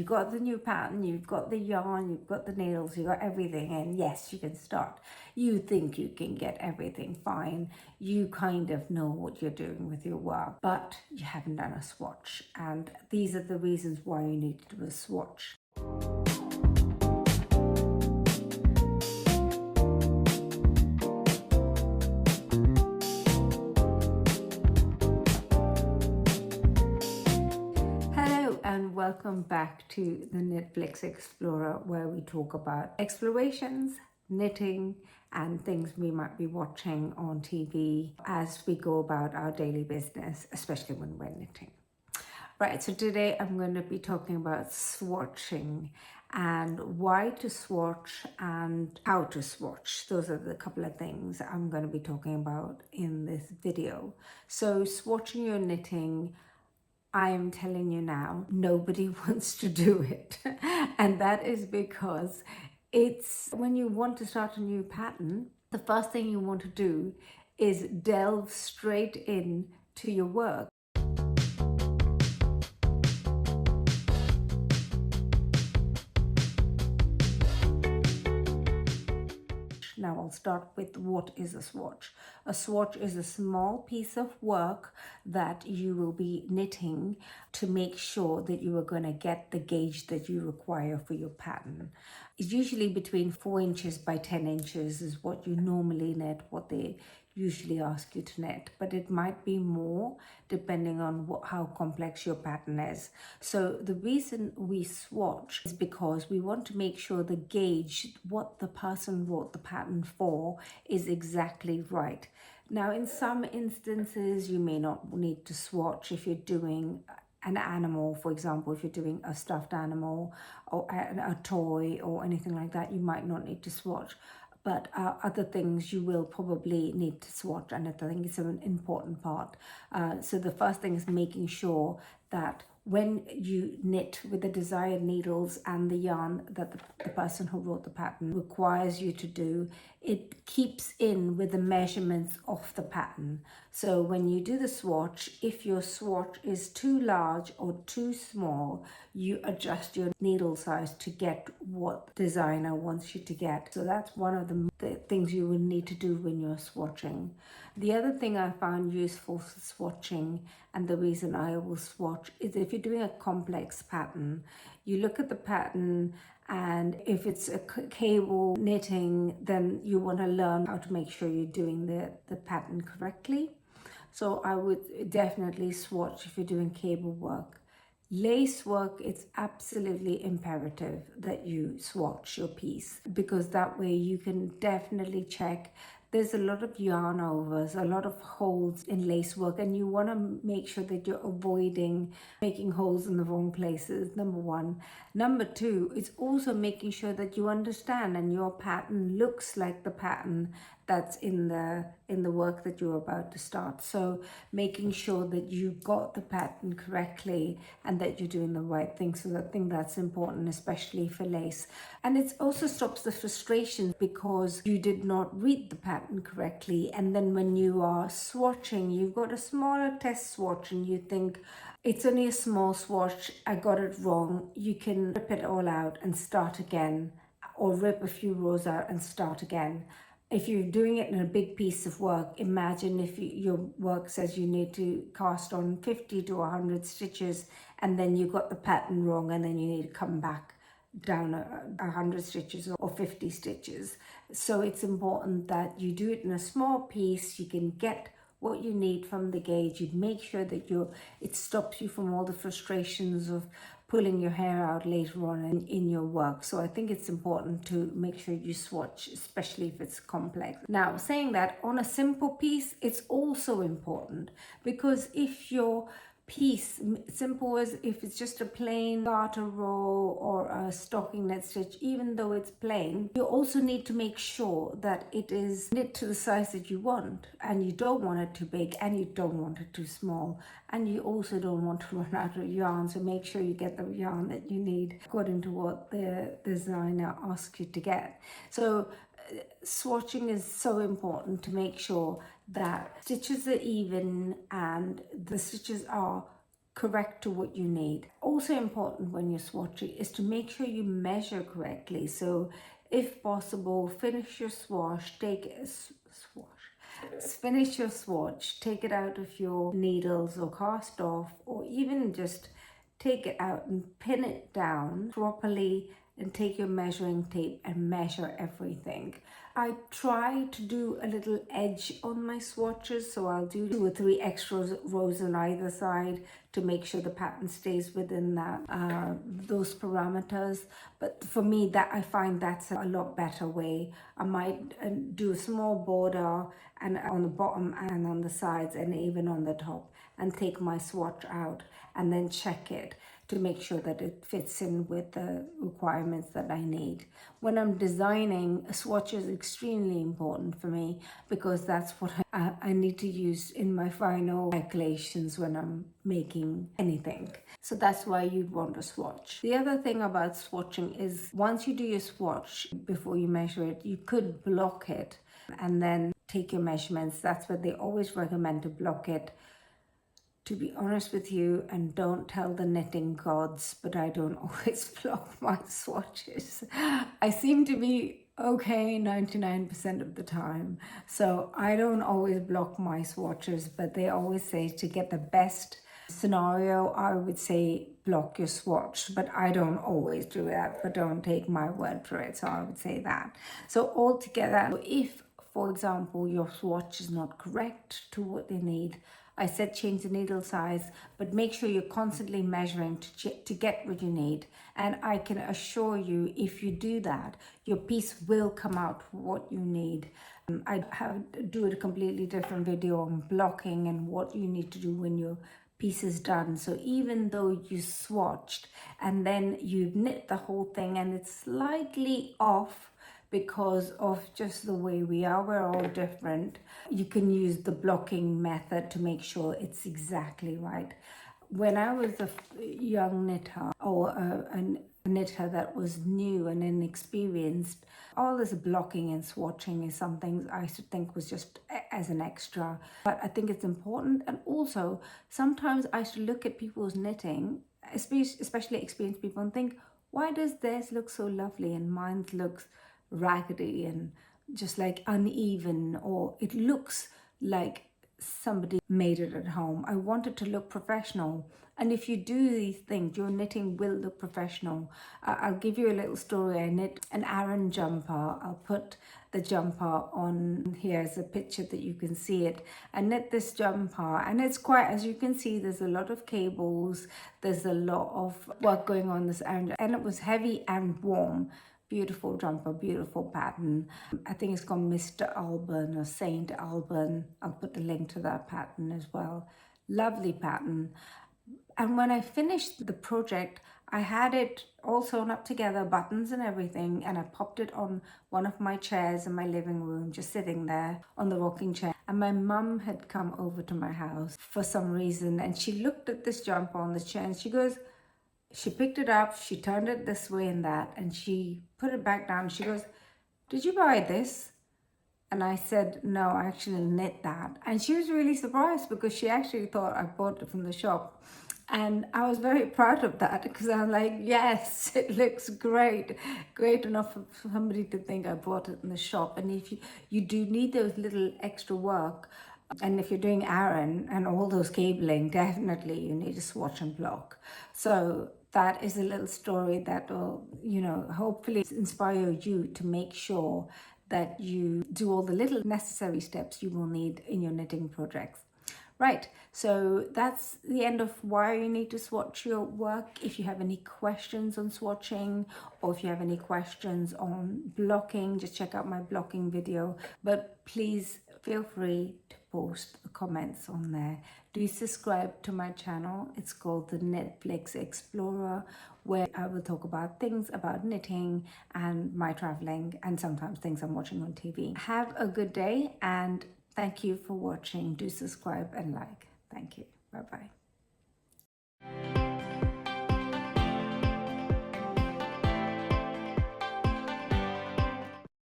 You've got the new pattern, you've got the yarn, you've got the needles, you've got everything, and yes, you can start. You think you can get everything fine. You kind of know what you're doing with your work, but you haven't done a swatch. And these are the reasons why you need to do a swatch. And welcome back to the Knitflix Explorer, where we talk about explorations, knitting, and things we might be watching on TV as we go about our daily business, especially when we're knitting. Right, so today I'm going to be talking about swatching and why to swatch and how to swatch. Those are the couple of things I'm going to be talking about in this video. So swatching your knitting, I am telling you now, nobody wants to do it. And that is because it's when you want to start a new pattern, the first thing you want to do is delve straight in to your work. Now I'll start with what is a swatch. A swatch is a small piece of work that you will be knitting to make sure that you are going to get the gauge that you require for your pattern. It's usually between 4 inches by 10 inches is what you normally knit, what they usually ask you to knit, but it might be more depending on how complex your pattern is. So the reason we swatch is because we want to make sure the gauge, what the person wrote the pattern for, is exactly right. Now, in some instances, you may not need to swatch if you're doing an animal, for example. If you're doing a stuffed animal or a toy or anything like that, you might not need to swatch. But other things you will probably need to swatch, and I think it's an important part. So the first thing is making sure that when you knit with the desired needles and the yarn that the person who wrote the pattern requires you to do, it keeps in with the measurements of the pattern. So when you do the swatch, if your swatch is too large or too small, you adjust your needle size to get what the designer wants you to get. So that's one of the things you will need to do when you're swatching. The other thing I found useful for swatching, and the reason I will swatch, is if you're doing a complex pattern, you look at the pattern, and if it's a cable knitting, then you want to learn how to make sure you're doing the pattern correctly. So I would definitely swatch if you're doing cable work. Lace work, it's absolutely imperative that you swatch your piece, because that way you can definitely check. There's a lot of yarn overs, a lot of holes in lace work, and you want to make sure that you're avoiding making holes in the wrong places, number one. Number two, it's also making sure that you understand and your pattern looks like the pattern that's in the work that you're about to start. So making sure that you got the pattern correctly and that you're doing the right thing. So I think that's important, especially for lace. And it also stops the frustration because you did not read the pattern correctly, and then when you are swatching, you've got a smaller test swatch and you think it's only a small swatch, I got it wrong. You can rip it all out and start again, or rip a few rows out and start again. If you're doing it in a big piece of work, imagine if your work says you need to cast on 50 to 100 stitches, and then you got the pattern wrong, and then you need to come back down 100 stitches or 50 stitches. So it's important that you do it in a small piece. You can get what you need from the gauge. You make sure that it stops you from all the frustrations of pulling your hair out later on in your work. So I think it's important to make sure you swatch, especially if it's complex. Now, saying that, on a simple piece, it's also important, because if your piece, simple as if it's just a plain garter row or a stocking knit stitch, even though it's plain, you also need to make sure that it is knit to the size that you want, and you don't want it too big and you don't want it too small, and you also don't want to run out of yarn. So make sure you get the yarn that you need according to what the designer asks you to get. So swatching is so important to make sure that stitches are even and the stitches are correct to what you need. Also important when you're swatching is to make sure you measure correctly. So if possible, finish your swatch, finish your swatch, take it out of your needles or cast off, or even just take it out and pin it down properly and take your measuring tape and measure everything. I try to do a little edge on my swatches, so I'll do 2 or 3 extra rows on either side to make sure the pattern stays within that those parameters. But for me, that I find that's a lot better way. I might do a small border and on the bottom and on the sides and even on the top, and take my swatch out and then check it to make sure that it fits in with the requirements that I need. When I'm designing, a swatch is extremely important for me because that's what I need to use in my final calculations when I'm making anything. So that's why you'd want a swatch. The other thing about swatching is once you do your swatch, before you measure it, you could block it and then take your measurements. That's what they always recommend, to block it. To be honest with you, and don't tell the knitting gods, but I don't always block my swatches. I seem to be okay 99% of the time. So I don't always block my swatches, but they always say to get the best scenario, I would say block your swatch, but I don't always do that, but don't take my word for it. So I would say that. So altogether, if, for example, your swatch is not correct to what they need, I said change the needle size, but make sure you're constantly measuring to get what you need. And I can assure you, if you do that, your piece will come out what you need. I do a completely different video on blocking and what you need to do when your piece is done. So even though you swatched and then you knit the whole thing and it's slightly off, because of just the way we're all different, you can use the blocking method to make sure it's exactly right. When I was a young knitter, or a knitter that was new and inexperienced, all this blocking and swatching is something I used to think was just as an extra. But I think it's important. And also, sometimes I used to look at people's knitting, especially experienced people, and think, why does theirs look so lovely and mine looks raggedy and just like uneven, or it looks like somebody made it at home. I want it to look professional, and if you do these things, your knitting will look professional. I'll give you a little story. I knit an Aran jumper. I'll put the jumper on here as a picture that you can see it. I knit this jumper, and it's quite, as you can see, there's a lot of cables, there's a lot of work going on this Aran, and it was heavy and warm. Beautiful jumper, beautiful pattern. I think it's called Mr. Alban or Saint Alban. I'll put the link to that pattern as well. Lovely pattern. And when I finished the project, I had it all sewn up together, buttons and everything, and I popped it on one of my chairs in my living room, just sitting there on the rocking chair. And my mum had come over to my house for some reason, and she looked at this jumper on the chair and she goes, she picked it up, she turned it this way and that, and she put it back down. She goes, did you buy this? And I said, no, I actually knit that. And she was really surprised because she actually thought I bought it from the shop. And I was very proud of that because I'm like, yes, it looks great. Great enough for somebody to think I bought it in the shop. And if you do need those little extra work, and if you're doing Aran and all those cabling, definitely you need a swatch and block. So that is a little story that will, hopefully inspire you to make sure that you do all the little necessary steps you will need in your knitting projects. Right, so that's the end of why you need to swatch your work. If you have any questions on swatching, or if you have any questions on blocking, just check out my blocking video. But please feel free to post the comments on there. Do subscribe to my channel. It's called the Knitflix Explorer, where I will talk about things about knitting and my traveling, and sometimes things I'm watching on TV. Have a good day, and thank you for watching. Do subscribe and like. Thank you. Bye-bye.